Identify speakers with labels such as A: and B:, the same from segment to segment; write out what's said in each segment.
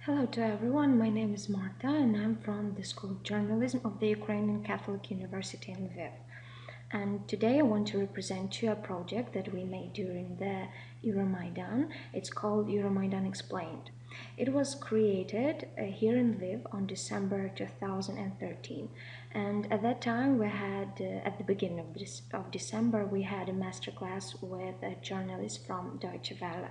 A: Hello to everyone, my name is Marta and I'm from the School of Journalism of the Ukrainian Catholic University in Lviv. And today I want to represent to you a project that we made during the Euromaidan. It's called Euromaidan Explained. It was created here in Lviv on December 2013, and at that time we had, at the beginning of December, we had a masterclass with a journalist from Deutsche Welle.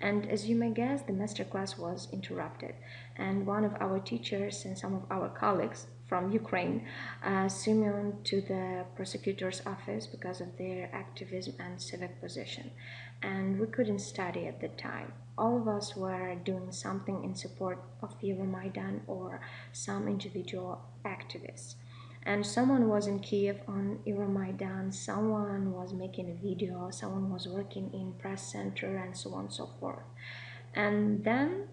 A: And as you may guess, the masterclass was interrupted, and one of our teachers and some of our colleagues from Ukraine summoned to the prosecutor's office because of their activism and civic position, and we couldn't study at the time. All of us were doing something in support of the Euromaidan or some individual activists. And someone was in Kiev on Euromaidan, someone was making a video, someone was working in press center, and so on and so forth. And then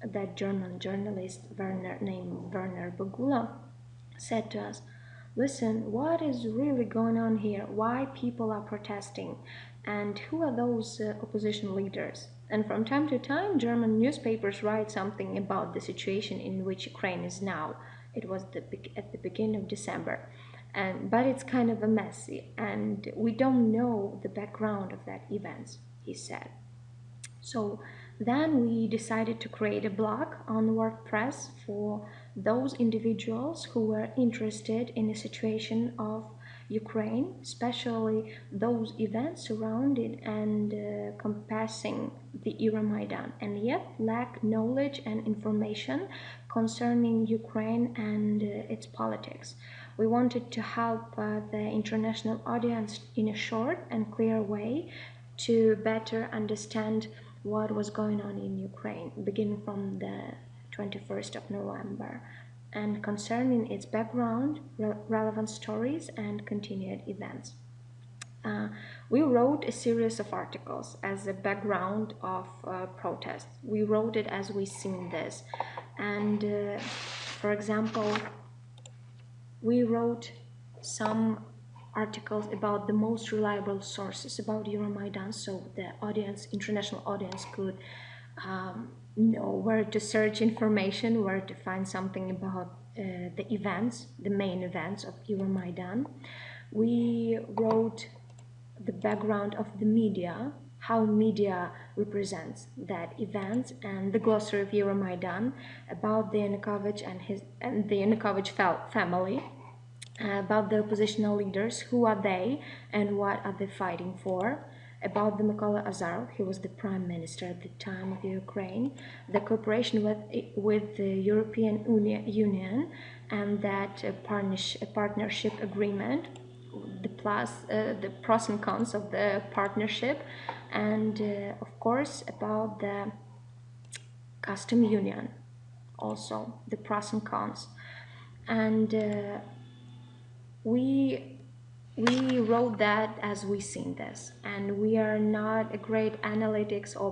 A: that journalist named Werner Bogula said to us, "Listen, what is really going on here? Why people are protesting? And who are those opposition leaders?" And from time to time, German newspapers write something about the situation in which Ukraine is now. It was at the beginning of December. But it's kind of a messy, and we don't know the background of that event, he said. So then we decided to create a blog on WordPress for those individuals who were interested in the situation of Ukraine, especially those events surrounding and encompassing the Euromaidan, and yet lack knowledge and information concerning Ukraine and its politics. We wanted to help the international audience in a short and clear way to better understand what was going on in Ukraine, beginning from the 21st of November, and concerning its background, relevant stories, and continued events. We wrote a series of articles as a background of protests. We wrote it as we seen this, and for example, we wrote some articles about the most reliable sources about Euromaidan, so the audience, international audience, could know where to search information, where to find something about the events, the main events of Euromaidan. We wrote the background of the media, how media represents that event, and the glossary of Euromaidan, about the Yanukovych and the Yanukovych family, about the oppositional leaders, who are they and what are they fighting for, about the Mykola Azarov, he was the prime minister at the time of Ukraine, the cooperation with the European Union and that partnership agreement, the pros and cons of the partnership, and of course about the custom union, also the pros and cons. And we wrote that as we seen this, and we are not a great analytics or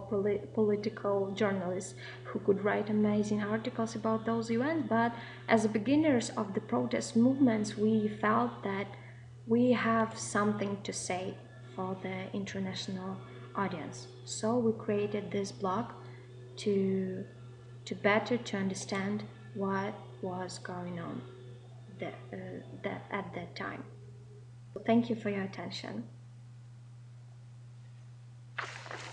A: political journalists who could write amazing articles about those events, but as beginners of the protest movements, we felt that we have something to say for the international audience. So we created this blog to better to understand what was going on at that time. Thank you for your attention.